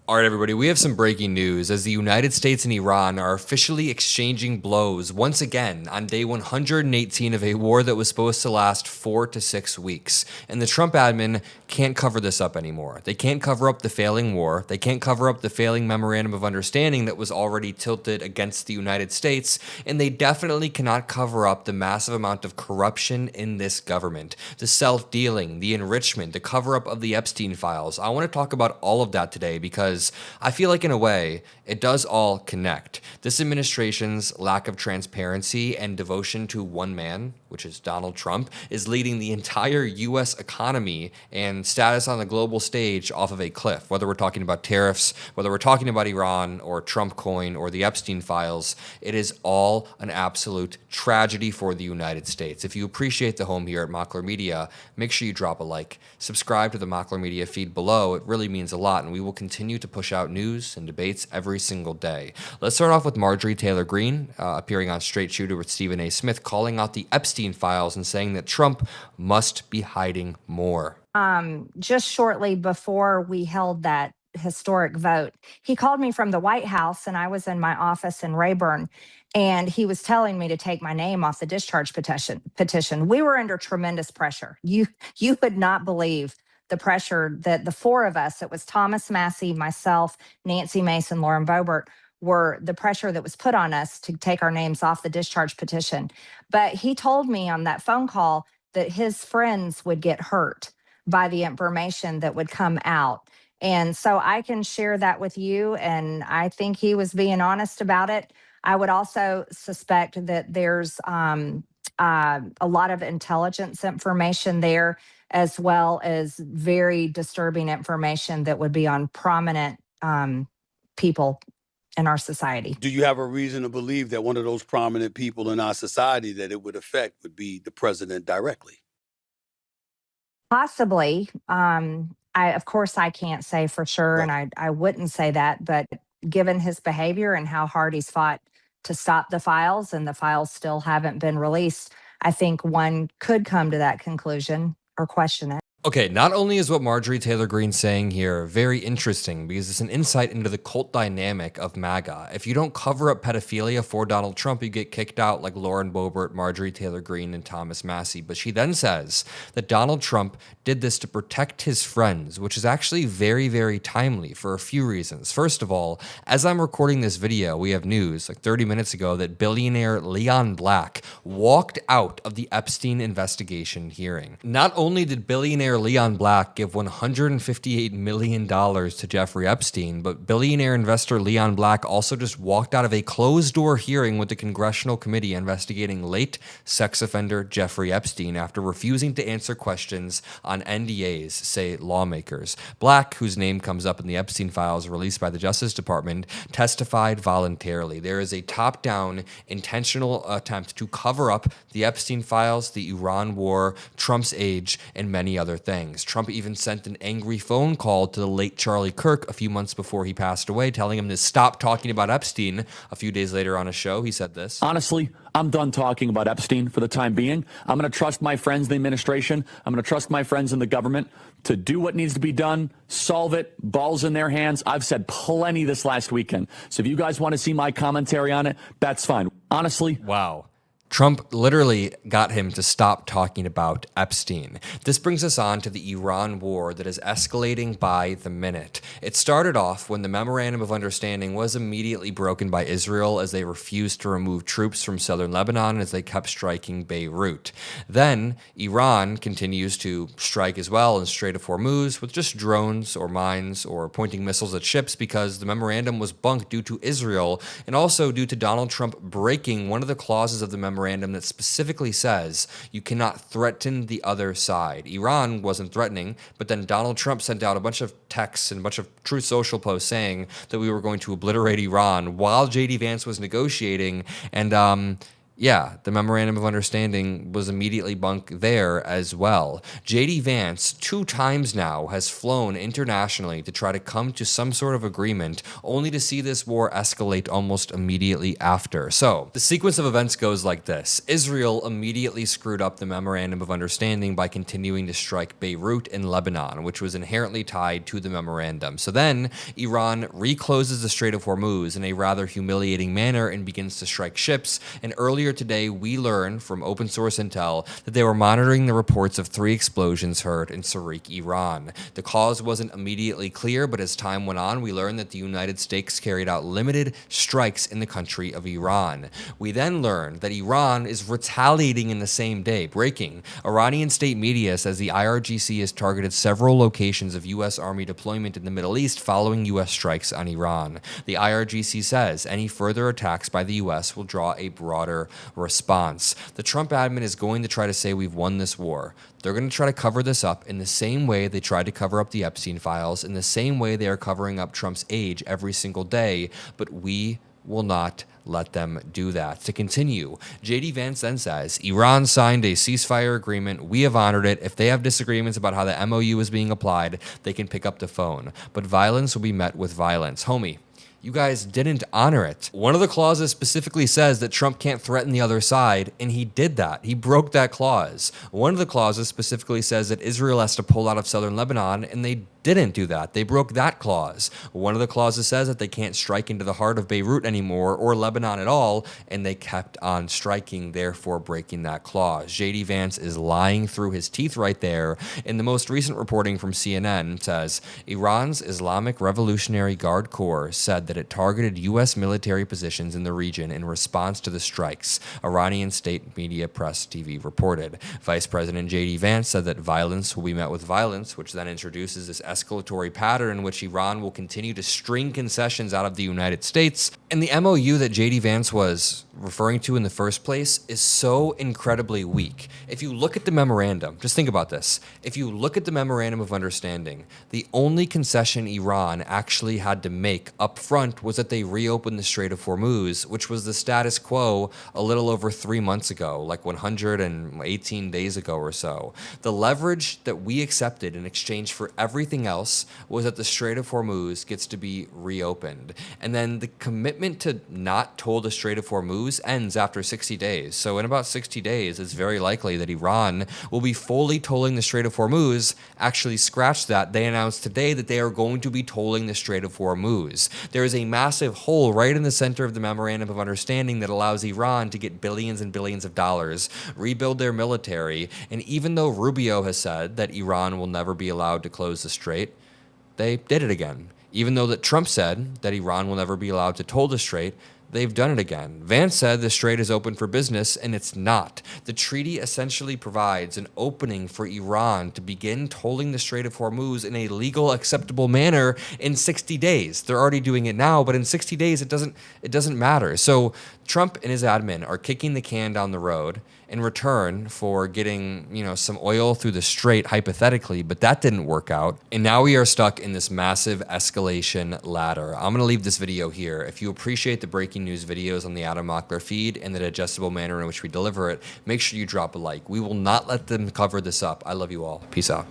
All right, everybody, we have some breaking news as the United States and Iran are officially exchanging blows once again on day 118 of a war that was supposed to last 4 to 6 weeks. And the Trump admin can't cover this up anymore. They can't cover up the failing war. They can't cover up the failing memorandum of understanding that was already tilted against the United States. And they definitely cannot cover up the massive amount of corruption in this government, the self-dealing, the enrichment, the cover-up of the Epstein files. I want to talk about all of that today because I feel like, in a way, it does all connect. This administration's lack of transparency and devotion to one man, which is Donald Trump, is leading the entire U.S. economy and status on the global stage off of a cliff. Whether we're talking about tariffs, whether we're talking about Iran or Trump coin or the Epstein files, it is all an absolute tragedy for the United States. If you appreciate the home here at Mockler Media, make sure you drop a like. Subscribe to the Mockler Media feed below. It really means a lot, and we will continue to push out news and debates every single day. Let's start off with Marjorie Taylor Greene, appearing on Straight Shooter with Stephen A. Smith, calling out the Epstein files and saying that Trump must be hiding more. Just shortly before we held that historic vote, he called me from the White House, and I was in my office in Rayburn, and he was telling me to take my name off the discharge petition. We were under tremendous pressure. You would not believe the pressure that the four of us, it was Thomas Massey, myself, Nancy Mason, Lauren Boebert, were the pressure that was put on us to take our names off the discharge petition. But he told me on that phone call that his friends would get hurt by the information that would come out. And so I can share that with you. And I think he was being honest about it. I would also suspect that there's a lot of intelligence information there, as well as very disturbing information that would be on prominent people in our society. Do you have a reason to believe that one of those prominent people in our society that it would affect would be the president directly? Possibly. Of course, I can't say for sure, Right. and I wouldn't say that, but given his behavior and how hard he's fought to stop the files, and the files still haven't been released, I think one could come to that conclusion or question it. Okay, not only is what Marjorie Taylor Greene's saying here very interesting because it's an insight into the cult dynamic of MAGA. If you don't cover up pedophilia for Donald Trump, you get kicked out like Lauren Boebert, Marjorie Taylor Greene, and Thomas Massey. But she then says that Donald Trump did this to protect his friends, which is actually very, very timely for a few reasons. First of all, as I'm recording this video, we have news like 30 minutes ago that billionaire Leon Black walked out of the Epstein investigation hearing. Not only did billionaire Leon Black give $158 million to Jeffrey Epstein, but billionaire investor Leon Black also just walked out of a closed-door hearing with the Congressional Committee investigating late sex offender Jeffrey Epstein after refusing to answer questions on NDAs, say lawmakers. Black, whose name comes up in the Epstein files released by the Justice Department, testified voluntarily. There is a top-down, intentional attempt to cover up the Epstein files, the Iran war, Trump's age, and many other things. Trump even sent an angry phone call to the late Charlie Kirk a few months before he passed away, telling him to stop talking about Epstein. A few days later on a show, he said this. Honestly, I'm done talking about Epstein for the time being. I'm going to trust my friends in the administration. I'm going to trust my friends in the government to do what needs to be done, solve it, balls in their hands. I've said plenty this last weekend. So if you guys want to see my commentary on it, that's fine. Honestly. Wow. Trump literally got him to stop talking about Epstein. This brings us on to the Iran war that is escalating by the minute. It started off when the Memorandum of Understanding was immediately broken by Israel as they refused to remove troops from southern Lebanon as they kept striking Beirut. Then Iran continues to strike as well in Strait of Hormuz with just drones or mines or pointing missiles at ships because the memorandum was bunked due to Israel and also due to Donald Trump breaking one of the clauses of the memorandum that specifically says you cannot threaten the other side. Iran wasn't threatening, but then Donald Trump sent out a bunch of texts and a bunch of Truth Social posts saying that we were going to obliterate Iran while J.D. Vance was negotiating, and Yeah, the memorandum of understanding was immediately bunked there as well. JD Vance, 2 times now, has flown internationally to try to come to some sort of agreement, only to see this war escalate almost immediately after. So, the sequence of events goes like this. Israel immediately screwed up the memorandum of understanding by continuing to strike Beirut and Lebanon, which was inherently tied to the memorandum. So then, Iran recloses the Strait of Hormuz in a rather humiliating manner and begins to strike ships, and earlier today, we learned from open source intel that they were monitoring the reports of 3 explosions heard in Sarik, Iran. The cause wasn't immediately clear, but as time went on, we learned that the United States carried out limited strikes in the country of Iran. We then learned that Iran is retaliating in the same day. Breaking. Iranian state media says the IRGC has targeted several locations of U.S. Army deployment in the Middle East following U.S. strikes on Iran. The IRGC says any further attacks by the U.S. will draw a broader response. The Trump admin is going to try to say we've won this war. They're going to try to cover this up in the same way they tried to cover up the Epstein files, in the same way they are covering up Trump's age every single day, but we will not let them do that. To continue, JD Vance then says, Iran signed a ceasefire agreement. We have honored it. If they have disagreements about how the MOU is being applied, they can pick up the phone. But violence will be met with violence. Homie, you guys didn't honor it. One of the clauses specifically says that Trump can't threaten the other side, and he did that. He broke that clause. One of the clauses specifically says that Israel has to pull out of southern Lebanon, and they didn't do that. They broke that clause. One of the clauses says that they can't strike into the heart of Beirut anymore or Lebanon at all, and they kept on striking, therefore breaking that clause. JD Vance is lying through his teeth right there. In the most recent reporting from CNN says, Iran's Islamic Revolutionary Guard Corps said that it targeted U.S. military positions in the region in response to the strikes, Iranian state media Press TV reported. Vice President JD Vance said that violence will be met with violence, which then introduces this escalatory pattern in which Iran will continue to string concessions out of the United States. And the MOU that JD Vance was referring to in the first place is so incredibly weak. If you look at the memorandum, just think about this. If you look at the memorandum of understanding, the only concession Iran actually had to make up front was that they reopened the Strait of Hormuz, which was the status quo a little over 3 months ago, like 118 days ago or so. The leverage that we accepted in exchange for everything else was that the Strait of Hormuz gets to be reopened. And then the commitment to not toll the Strait of Hormuz ends after 60 days. So in about 60 days, it's very likely that Iran will be fully tolling the Strait of Hormuz. Actually, scratch that. They announced today that they are going to be tolling the Strait of Hormuz. There is a massive hole right in the center of the Memorandum of Understanding that allows Iran to get billions and billions of dollars, rebuild their military, and even though Rubio has said that Iran will never be allowed to close the strait, they did it again. Even though that Trump said that Iran will never be allowed to toll the strait, they've done it again. Vance said the strait is open for business, and it's not. The treaty essentially provides an opening for Iran to begin tolling the Strait of Hormuz in a legal, acceptable manner in 60 days. They're already doing it now, but in 60 days, it doesn't matter. So Trump and his admin are kicking the can down the road in return for getting, some oil through the strait, hypothetically, but that didn't work out. And now we are stuck in this massive escalation ladder. I'm going to leave this video here. If you appreciate the breaking news videos on the Adam Mockler feed and the digestible manner in which we deliver it, make sure you drop a like. We will not let them cover this up. I love you all. Peace out.